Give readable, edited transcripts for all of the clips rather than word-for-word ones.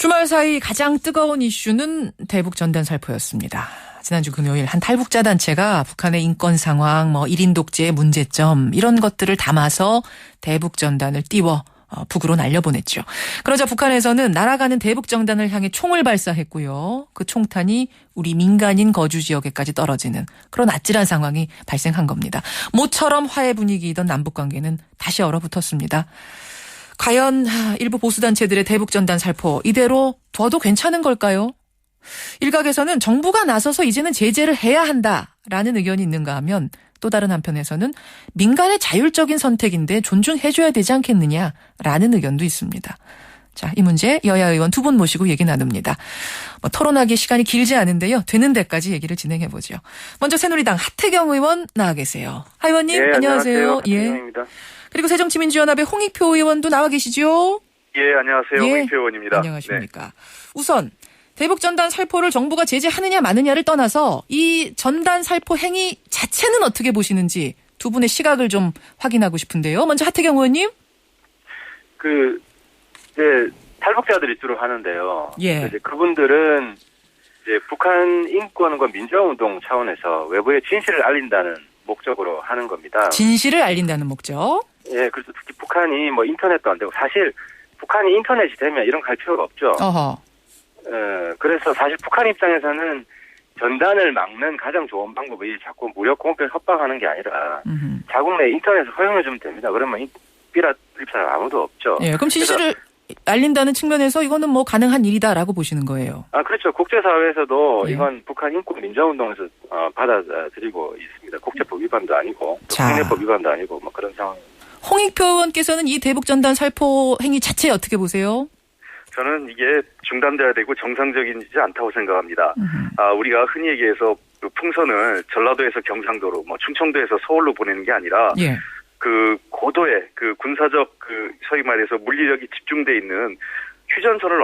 주말 사이 가장 뜨거운 이슈는 대북 전단 살포였습니다. 지난주 금요일 한 탈북자 단체가 북한의 인권 상황, 1인 독재의 문제점 이런 것들을 담아서 대북 전단을 띄워 북으로 날려보냈죠. 그러자 북한에서는 날아가는 대북 전단을 향해 총을 발사했고요. 그 총탄이 우리 민간인 거주 지역에까지 떨어지는 그런 아찔한 상황이 발생한 겁니다. 모처럼 화해 분위기이던 남북관계는 다시 얼어붙었습니다. 과연 일부 보수단체들의 대북 전단 살포 이대로 둬도 괜찮은 걸까요? 일각에서는 정부가 나서서 이제는 제재를 해야 한다라는 의견이 있는가 하면 또 다른 한편에서는 민간의 자율적인 선택인데 존중해줘야 되지 않겠느냐라는 의견도 있습니다. 자, 이 문제 여야 의원 두 분 모시고 얘기 나눕니다. 토론하기 시간이 길지 않은데요. 되는 데까지 얘기를 진행해보죠. 먼저 새누리당 하태경 의원 나와 계세요. 하 의원님 예, 안녕하세요. 하태경입니다. 그리고 새정치민주연합의 홍익표 의원도 나와 계시죠? 예, 안녕하세요. 예. 홍익표 의원입니다. 안녕하십니까. 네. 우선 대북 전단 살포를 정부가 제재하느냐 마느냐를 떠나서 이 전단 살포 행위 자체는 어떻게 보시는지 두 분의 시각을 좀 확인하고 싶은데요. 먼저 하태경 의원님. 이제 탈북자들이 주로 하는데요. 예. 이제 그분들은 이제 북한 인권과 민주화 운동 차원에서 외부에 진실을 알린다는 목적으로 하는 겁니다. 진실을 알린다는 목적. 예, 그래서 특히 북한이 인터넷도 안 되고 사실 북한이 인터넷이 되면 이런 거 할 필요가 없죠. 어허. 그래서 사실 북한 입장에서는 전단을 막는 가장 좋은 방법이 자꾸 무력 공격을 협박하는 게 아니라 자국 내 인터넷을 허용해주면 됩니다. 그러면 삐라 사람 아무도 없죠. 예, 그럼 진실을 알린다는 측면에서 이거는 가능한 일이다라고 보시는 거예요. 그렇죠. 국제사회에서도 예. 이건 북한 인권 민주화운동에서 받아들이고 있습니다. 국제법 위반도 아니고 국내법 위반도 아니고 그런 상황. 홍익표 의원께서는 이 대북 전단 살포 행위 자체 어떻게 보세요? 저는 이게 중단돼야 되고 정상적이지 않다고 생각합니다. 우리가 흔히 얘기해서 그 풍선을 전라도에서 경상도로, 충청도에서 서울로 보내는 게 아니라 예. 그 고도의 그 군사적 소위 말해서 물리력이 집중돼 있는 휴전선을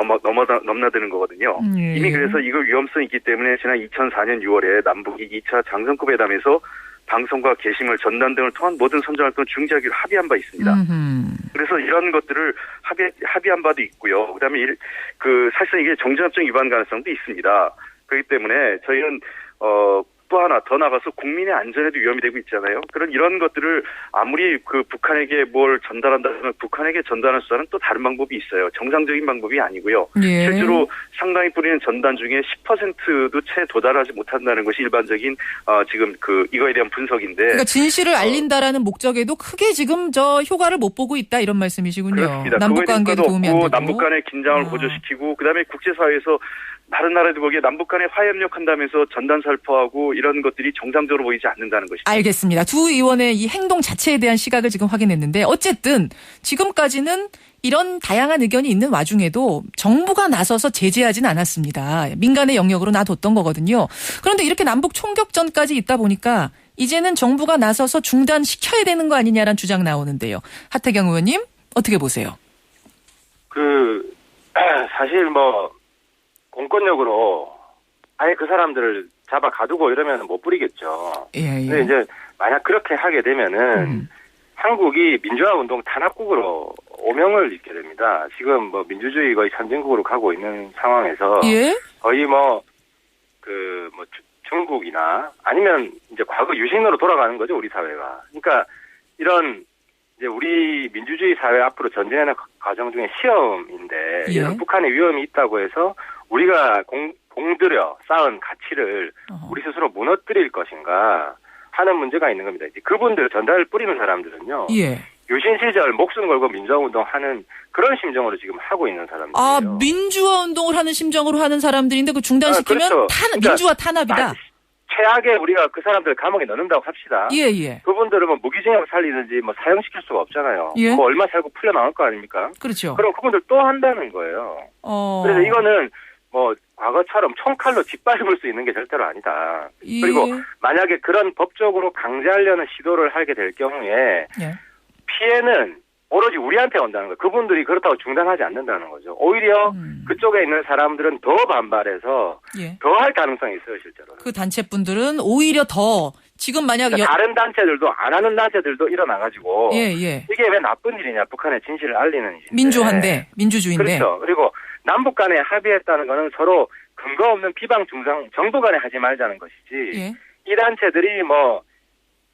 넘나드는 거거든요. 예. 이미 그래서 이거 위험성이 있기 때문에 지난 2004년 6월에 남북이 2차 장성급 회담에서 방송과 게시물, 전단 등을 통한 모든 선전활동을 중지하기로 합의한 바 있습니다. 그래서 이런 것들을 합의한 바도 있고요. 그다음에 사실상 이게 정전협정 위반 가능성도 있습니다. 그렇기 때문에 저희는 또 하나 더 나가서 국민의 안전에도 위험이 되고 있잖아요. 이런 것들을 아무리 북한에게 뭘 전달한다면 북한에게 전달할 수 있는 또 다른 방법이 있어요. 정상적인 방법이 아니고요. 예. 실제로 상당히 뿌리는 전단 중에 10%도 채 도달하지 못한다는 것이 일반적인 지금 이거에 대한 분석인데. 그러니까 진실을 알린다라는 목적에도 크게 지금 효과를 못 보고 있다 이런 말씀이시군요. 그렇습니다. 남북 관계도 도움이 안 되고. 남북 간의 긴장을 고조시키고 그다음에 국제사회에서 다른 나라들 보기에 남북 간에 화해 협력한다면서 전단 살포하고 이런 것들이 정상적으로 보이지 않는다는 것이죠. 알겠습니다. 두 의원의 이 행동 자체에 대한 시각을 지금 확인했는데 어쨌든 지금까지는 이런 다양한 의견이 있는 와중에도 정부가 나서서 제재하진 않았습니다. 민간의 영역으로 놔뒀던 거거든요. 그런데 이렇게 남북 총격전까지 있다 보니까 이제는 정부가 나서서 중단시켜야 되는 거 아니냐라는 주장 나오는데요. 하태경 의원님 어떻게 보세요? 사실 공권력으로 아예 그 사람들을 잡아 가두고 이러면 못 부리겠죠. 예. 근데 이제 만약 그렇게 하게 되면은 한국이 민주화 운동 탄압국으로 오명을 입게 됩니다. 지금 민주주의 거의 선진국으로 가고 있는 상황에서 예? 거의 중국이나 아니면 이제 과거 유신으로 돌아가는 거죠, 우리 사회가. 그러니까 이런 이제 우리 민주주의 사회 앞으로 전진하는 과정 중에 시험인데 이런 북한의 위험이 있다고 해서 우리가 공들여 쌓은 가치를 우리 스스로 무너뜨릴 것인가 하는 문제가 있는 겁니다. 이제 그분들 전달을 뿌리는 사람들은요. 예. 유신 시절 목숨 걸고 민주화 운동하는 그런 심정으로 지금 하고 있는 사람들이에요. 민주화 운동을 하는 심정으로 하는 사람들인데 그 중단시키면 그렇죠. 민주화 탄압이다. 최악의 우리가 그 사람들 감옥에 넣는다고 합시다. 예. 그분들은 무기징역 살리든지 사형시킬 수가 없잖아요. 예. 얼마 살고 풀려 나올 거 아닙니까? 그렇죠. 그럼 그분들 또 한다는 거예요. 그래서 이거는 과거처럼 총칼로 짓밟을 수 있는 게 절대로 아니다. 예. 그리고 만약에 그런 법적으로 강제하려는 시도를 하게 될 경우에 피해는 오로지 우리한테 온다는 거예요. 그분들이 그렇다고 중단하지 않는다는 거죠. 오히려 그쪽에 있는 사람들은 더 반발해서 더 할 가능성이 있어요, 실제로. 그 단체분들은 오히려 더 지금 만약 다른 단체들도 안 하는 단체들도 일어나가지고 예. 이게 왜 나쁜 일이냐, 북한의 진실을 알리는 일인데. 민주화인데, 민주주의인데. 그렇죠. 그리고 남북 간에 합의했다는 거는 서로 근거 없는 비방 중상 정부 간에 하지 말자는 것이지. 예. 이 단체들이 뭐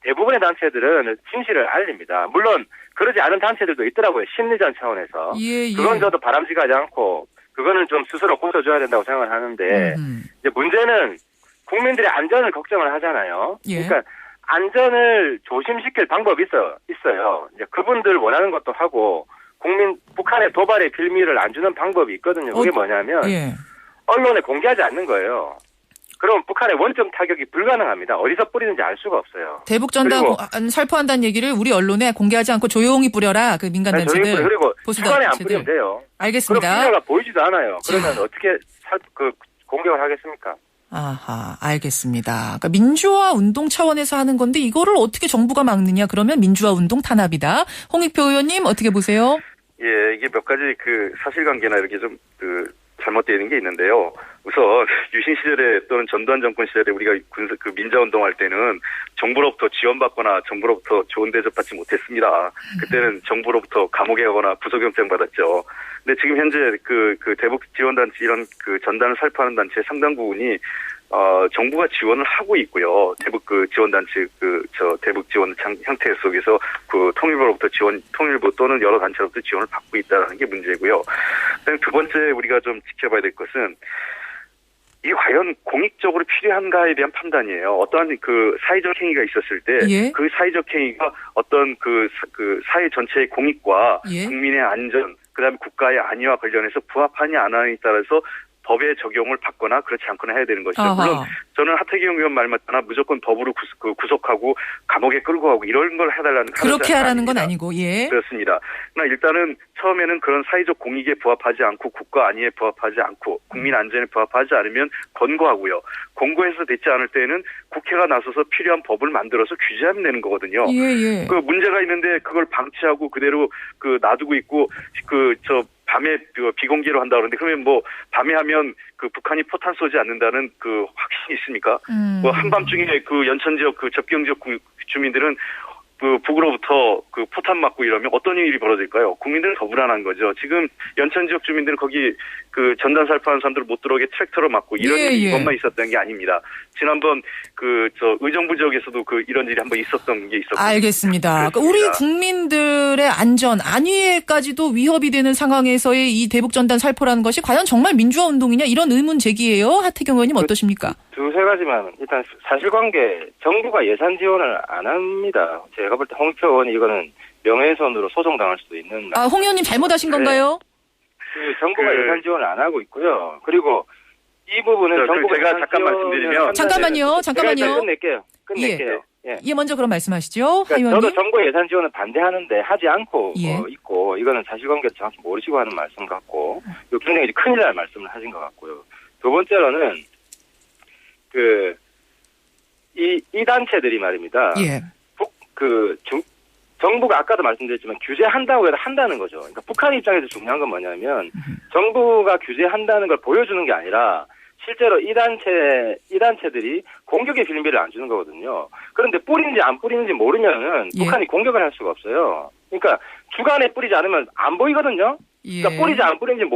대부분의 단체들은 진실을 알립니다. 물론 그러지 않은 단체들도 있더라고요. 심리전 차원에서. 예. 그건 저도 바람직하지 않고 그거는 좀 스스로 고쳐줘야 된다고 생각을 하는데 이제 문제는 국민들의 안전을 걱정을 하잖아요. 예. 그러니까 안전을 조심시킬 방법이 있어요. 이제 그분들 원하는 것도 하고 북한의 도발의 빌미를 안 주는 방법이 있거든요. 그게 뭐냐면 예. 언론에 공개하지 않는 거예요. 그럼 북한의 원점 타격이 불가능합니다. 어디서 뿌리는지 알 수가 없어요. 대북전단 살포한다는 얘기를 우리 언론에 공개하지 않고 조용히 뿌려라. 그 민간 단체들. 그리고 보수단 주간에 안 단체들. 뿌리면 돼요. 알겠습니다. 그럼 피해가 보이지도 않아요. 그러면 어떻게 공격을 하겠습니까? 아하, 알겠습니다. 그러니까 민주화 운동 차원에서 하는 건데 이거를 어떻게 정부가 막느냐? 그러면 민주화 운동 탄압이다. 홍익표 의원님 어떻게 보세요? 예, 이게 몇 가지 그 사실관계나 이렇게 좀 잘못되어 있는 게 있는데요. 우선 유신 시절에 또는 전두환 정권 시절에 우리가 민자운동할 때는 정부로부터 지원받거나 정부로부터 좋은 대접받지 못했습니다. 그때는 정부로부터 감옥에 가거나 구속영장 받았죠. 근데 지금 현재 그 대북 지원단체 이런 그 전단을 살포하는 단체 상당 부분이 정부가 지원을 하고 있고요. 대북 지원단체 대북 지원 형태 속에서 통일부로부터 통일부 또는 여러 단체로부터 지원을 받고 있다는 게 문제고요. 그다음에 두 번째 우리가 좀 지켜봐야 될 것은 이게 과연 공익적으로 필요한가에 대한 판단이에요. 어떠한 사회적 행위가 있었을 때 그 사회적 행위가 어떤 사회 전체의 공익과 국민의 안전, 그다음에 국가의 안위와 관련해서 부합하냐 안 하냐에 따라서 법의 적용을 받거나 그렇지 않거나 해야 되는 것이죠. 아하. 물론 저는 하태경 의원 말 맞다나 무조건 법으로 구속하고 감옥에 끌고 가고 이런 걸 해달라는 그렇게 하라는 건 아니고 그렇습니다. 그러나 일단은 처음에는 그런 사회적 공익에 부합하지 않고 국가 안위에 부합하지 않고 국민 안전에 부합하지 않으면 권고하고요. 권고해서 됐지 않을 때에는 국회가 나서서 필요한 법을 만들어서 규제하면 되는 거거든요. 그 문제가 있는데 그걸 방치하고 그대로 놔두고 있고 밤에 비공개로 한다 그러는데 그러면 뭐 밤에 하면 북한이 포탄 쏘지 않는다는 확신이 있습니까? 한밤중에 연천 지역 접경 지역 주민들은 북으로부터 포탄 맞고 이러면 어떤 일이 벌어질까요? 국민들은 더 불안한 거죠. 지금 연천 지역 주민들은 거기 전단 살포하는 사람들 못 들어오게 트랙터로 막고 이런 일이 이것만 있었던 게 아닙니다. 지난번 의정부 지역에서도 이런 일이 한번 있었던 게 있었고. 알겠습니다. 그러니까 우리 국민들의 안전, 안위에까지도 위협이 되는 상황에서의 이 대북전단 살포라는 것이 과연 정말 민주화 운동이냐 이런 의문 제기예요. 하태경 의원님 어떠십니까? 두세 가지만 일단 사실관계 정부가 예산 지원을 안 합니다. 제가 볼 때 홍익표 의원이 이거는 명예훼손으로 소송당할 수도 있는. 홍 의원님 잘못하신 건가요? 정부가 예산 지원을 안 하고 있고요. 그리고 이 부분은 정부가 제가 잠깐 말씀드리면 잠깐만요. 끝낼게요. 예, 먼저 그럼 말씀하시죠. 그러니까 저도 정부 예산 지원을 반대하는데 하지 않고 있고 이거는 사실관계를 정확히 모르시고 하는 말씀 같고 이거 굉장히 큰일 날 말씀을 하신 것 같고요. 두 번째로는 이 단체들이 말입니다. 정부가 아까도 말씀드렸지만 규제한다고 해도 한다는 거죠. 그러니까 북한 입장에서 중요한 건 뭐냐면 정부가 규제한다는 걸 보여주는 게 아니라 실제로 이 단체들이 공격의 빌미를 안 주는 거거든요. 그런데 뿌리는지 안 뿌리는지 모르면은 북한이 공격을 할 수가 없어요. 그러니까 주간에 뿌리지 않으면 안 보이거든요. 그러니까 뿌리지 안 뿌리는지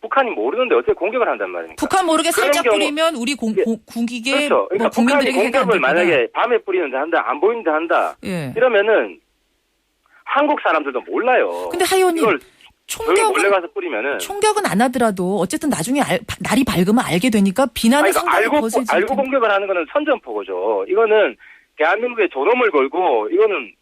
북한이 모르는데 어떻게 공격을 한단 말입니까? 북한 모르게 살짝 뿌리면 우리 국익에 그렇죠. 그러니까 국민들에게 북한이 해가 안 공격을 됩니다. 만약에 밤에 뿌리는데 한다, 안 보이는데 한다. 이러면은 한국 사람들도 몰라요. 근데 하 의원님 몰래 가서 뿌리면은 총격은 안 하더라도 어쨌든 나중에 날이 밝으면 알게 되니까 비난의 상당히 거세지죠. 알고 공격을 하는 거는 선전포고죠. 이거는 대한민국에 존엄을 걸고 이거는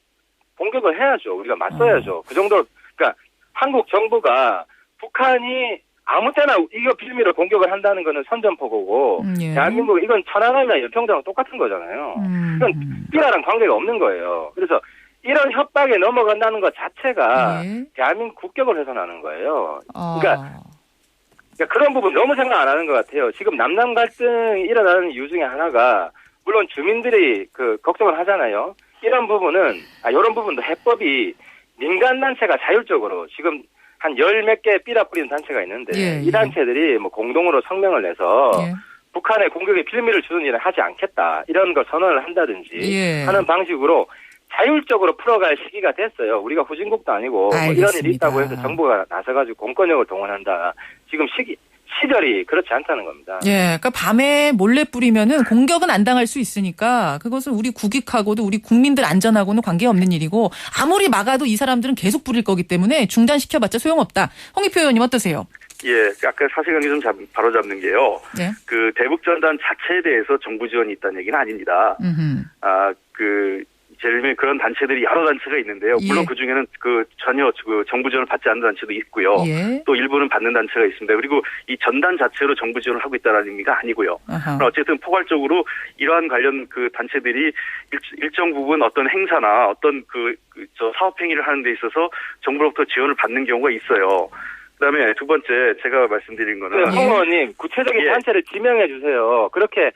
공격을 해야죠. 우리가 맞서야죠. 그 정도. 그러니까 한국 정부가 북한이 아무 때나 이거 빌미로 공격을 한다는 거는 선전포고고 대한민국 이건 천안함이나 연평도랑 똑같은 거잖아요. 이건 삐라랑 관계가 없는 거예요. 그래서 이런 협박에 넘어간다는 것 자체가 대한민국 국격을 훼손하는 거예요. 그러니까 그런 부분 너무 생각 안 하는 것 같아요. 지금 남남 갈등이 일어나는 이유 중에 하나가 물론 주민들이 걱정을 하잖아요. 이런 부분은 이런 부분도 해법이 민간단체가 자율적으로 지금 한 열 몇 개 삐라 뿌리는 단체가 있는데 이 단체들이 뭐 공동으로 성명을 내서 북한의 공격에 빌미를 주는 일을 하지 않겠다 이런 걸 선언을 한다든지 하는 방식으로 자율적으로 풀어갈 시기가 됐어요. 우리가 후진국도 아니고 뭐 이런 일이 있다고 해서 정부가 나서가지고 공권력을 동원한다. 지금 시절이 그렇지 않다는 겁니다. 예, 그러니까 밤에 몰래 뿌리면은 공격은 안 당할 수 있으니까 그것은 우리 국익하고도 우리 국민들 안전하고는 관계없는 일이고 아무리 막아도 이 사람들은 계속 뿌릴 거기 때문에 중단시켜봤자 소용없다. 홍익표 의원님 어떠세요? 예, 아까 사실관계 좀 바로 잡는 게요. 네. 그 대북전단 자체에 대해서 정부 지원이 있다는 얘기는 아닙니다. 예를 들면 그런 단체들이 여러 단체가 있는데요. 물론 예. 그 중에는 전혀 정부 지원을 받지 않는 단체도 있고요. 예. 또 일부는 받는 단체가 있습니다. 그리고 이 전단 자체로 정부 지원을 하고 있다는 의미가 아니고요. 어쨌든 포괄적으로 이러한 관련 그 단체들이 일정 부분 어떤 행사나 어떤 사업 행위를 하는 데 있어서 정부로부터 지원을 받는 경우가 있어요. 그다음에 두 번째 제가 말씀드린 거는 홍 의원님 구체적인 단체를 지명해 주세요. 그렇게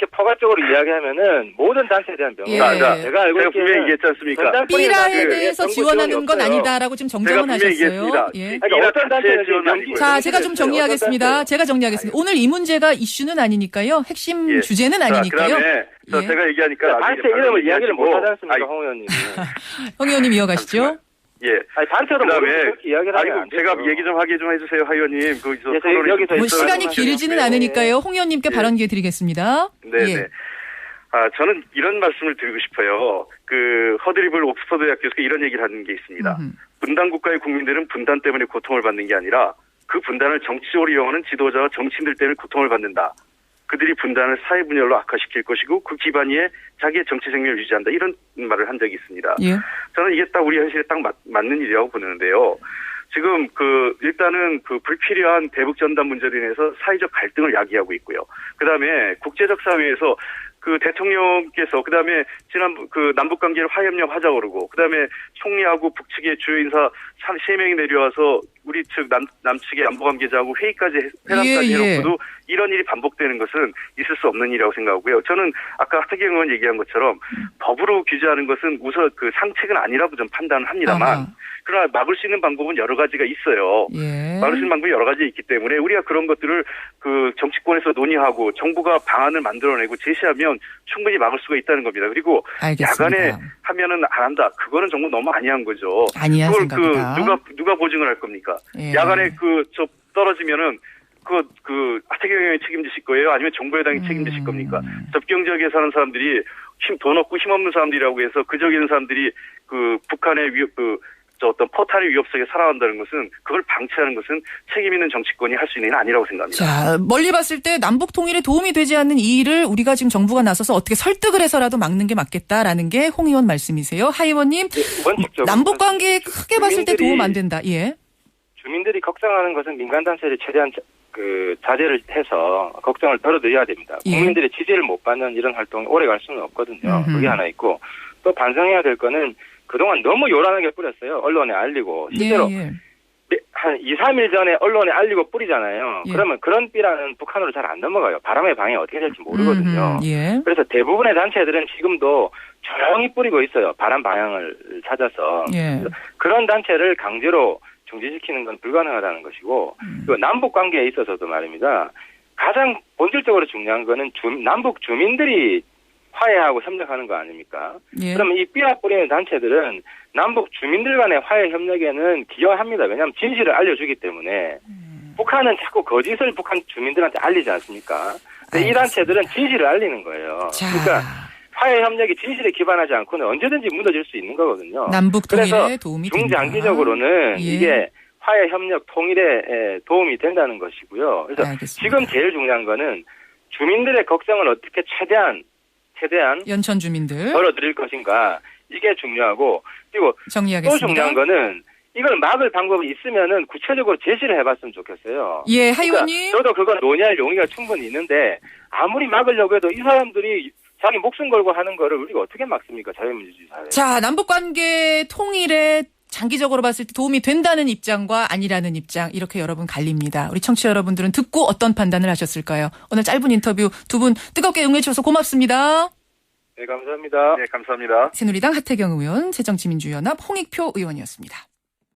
포괄적으로 이야기하면은 모든 단체에 대한 명령. 제가 알고 있기는 분명히 얘기했지 않습니까? 삐라에 대해서 지원하는 건 아니다라고 지금 정정은 하셨어요. 예. 어떤 단체는 지원 아니고요. 자, 제가 좀 정리하겠습니다. 오늘 이 문제가 이슈는 아니니까요. 핵심 주제는 아니니까요. 그다음에 제가 얘기하니까 단체 이름을 이야기를 못 하지 않습니까, 홍 의원님? 홍 의원님 이어가시죠. 예. 단체도 그렇게 이야기를 하면 안 제가 되죠. 얘기 좀 하게 좀 해주세요, 하 의원님. 여기서 시간이 길지는 않으니까요. 홍 의원님께 발언 기회 드리겠습니다. 네. 예. 저는 이런 말씀을 드리고 싶어요. 허드리블 옥스퍼드 대학교에서 이런 얘기를 하는 게 있습니다. 분단 국가의 국민들은 분단 때문에 고통을 받는 게 아니라 그 분단을 정치적으로 이용하는 지도자와 정치인들 때문에 고통을 받는다. 그들이 분단을 사회 분열로 악화시킬 것이고 그 기반 위에 자기의 정치 생명을 유지한다. 이런 말을 한 적이 있습니다. 예. 저는 이게 딱 우리 현실에 딱 맞는 일이라고 보는데요. 지금 일단은 불필요한 대북 전단 문제로 인해서 사회적 갈등을 야기하고 있고요. 그다음에 국제적 사회에서 대통령께서 그다음에 남북 관계를 화해협력 하자고 그러고 그다음에 총리하고 북측의 주요 인사 3명이 내려와서 우리 측 남측의 안보 관계자하고 회담까지 해놓고도 이런 일이 반복되는 것은 있을 수 없는 일이라고 생각하고요. 저는 아까 하태경 의원 얘기한 것처럼 법으로 규제하는 것은 우선 상책은 아니라고 좀 판단을 합니다만 그러나 막을 수 있는 방법은 여러 가지가 있어요. 예. 막을 수 있는 방법이 여러 가지 있기 때문에 우리가 그런 것들을 정치권에서 논의하고 정부가 방안을 만들어내고 제시하면 충분히 막을 수가 있다는 겁니다. 그리고 알겠습니다. 야간에 하면은 안 한다. 그거는 정말 너무 아니한 거죠. 아니한 그걸 생각이다. 누가 보증을 할 겁니까? 예. 야간에 떨어지면은 하태경 의원이 책임지실 거예요? 아니면 정부 여당이 책임지실 겁니까? 접경 지역에 사는 사람들이 돈 없고 힘없는 사람들이라고 해서 그 지역에 있는 사람들이 북한의 어떤 포탈의 위협 속에 살아간다는 것은 그걸 방치하는 것은 책임 있는 정치권이 할 수 있는 일은 아니라고 생각합니다. 자, 멀리 봤을 때 남북 통일에 도움이 되지 않는 이 일을 우리가 지금 정부가 나서서 어떻게 설득을 해서라도 막는 게 맞겠다라는 게 홍 의원 말씀이세요. 하 의원님, 남북 관계에 크게 봤을 때 도움 안 된다. 예. 주민들이 걱정하는 것은 민간단체를 최대한 자제를 해서 걱정을 덜어드려야 됩니다. 예. 국민들의 지지를 못 받는 이런 활동이 오래 갈 수는 없거든요. 그게 하나 있고 또 반성해야 될 거는 그동안 너무 요란하게 뿌렸어요. 언론에 알리고. 실제로 한 2, 3일 전에 언론에 알리고 뿌리잖아요. 그러면 그런 삐라는 북한으로 잘 안 넘어가요. 바람의 방향이 어떻게 될지 모르거든요. 그래서 대부분의 단체들은 지금도 조용히 뿌리고 있어요. 바람 방향을 찾아서. 그런 단체를 강제로 중지시키는 건 불가능하다는 것이고 또 남북 관계에 있어서도 말입니다. 가장 본질적으로 중요한 거는 남북 주민들이 화해하고 협력하는 거 아닙니까? 그러면 이 삐라 뿌리는 단체들은 남북 주민들 간의 화해 협력에는 기여합니다. 왜냐하면 진실을 알려주기 때문에 북한은 자꾸 거짓을 북한 주민들한테 알리지 않습니까? 근데 이 단체들은 진실을 알리는 거예요. 그러니까 화해 협력이 진실에 기반하지 않고는 언제든지 무너질 수 있는 거거든요. 남북 통일에 도움이 된다. 중장기적으로는 이게 화해 협력 통일에 도움이 된다는 것이고요. 그래서 지금 제일 중요한 거는 주민들의 걱정을 어떻게 최대한 연천 주민들 덜어드릴 것인가 이게 중요하고 그리고 정리하겠습니다. 또 중요한 거는 이걸 막을 방법이 있으면은 구체적으로 제시를 해봤으면 좋겠어요. 예, 하 의원님. 저도 그건 논의할 용의가 충분히 있는데 아무리 막으려고 해도 이 사람들이 자기 목숨 걸고 하는 거를 우리가 어떻게 막습니까? 자유민주주의 사회. 자, 남북관계 통일에 장기적으로 봤을 때 도움이 된다는 입장과 아니라는 입장 이렇게 여러분 갈립니다. 우리 청취자 여러분들은 듣고 어떤 판단을 하셨을까요? 오늘 짧은 인터뷰 두 분 뜨겁게 응해 주셔서 고맙습니다. 네, 감사합니다. 네, 감사합니다. 새누리당 하태경 의원, 새정치민주연합 홍익표 의원이었습니다.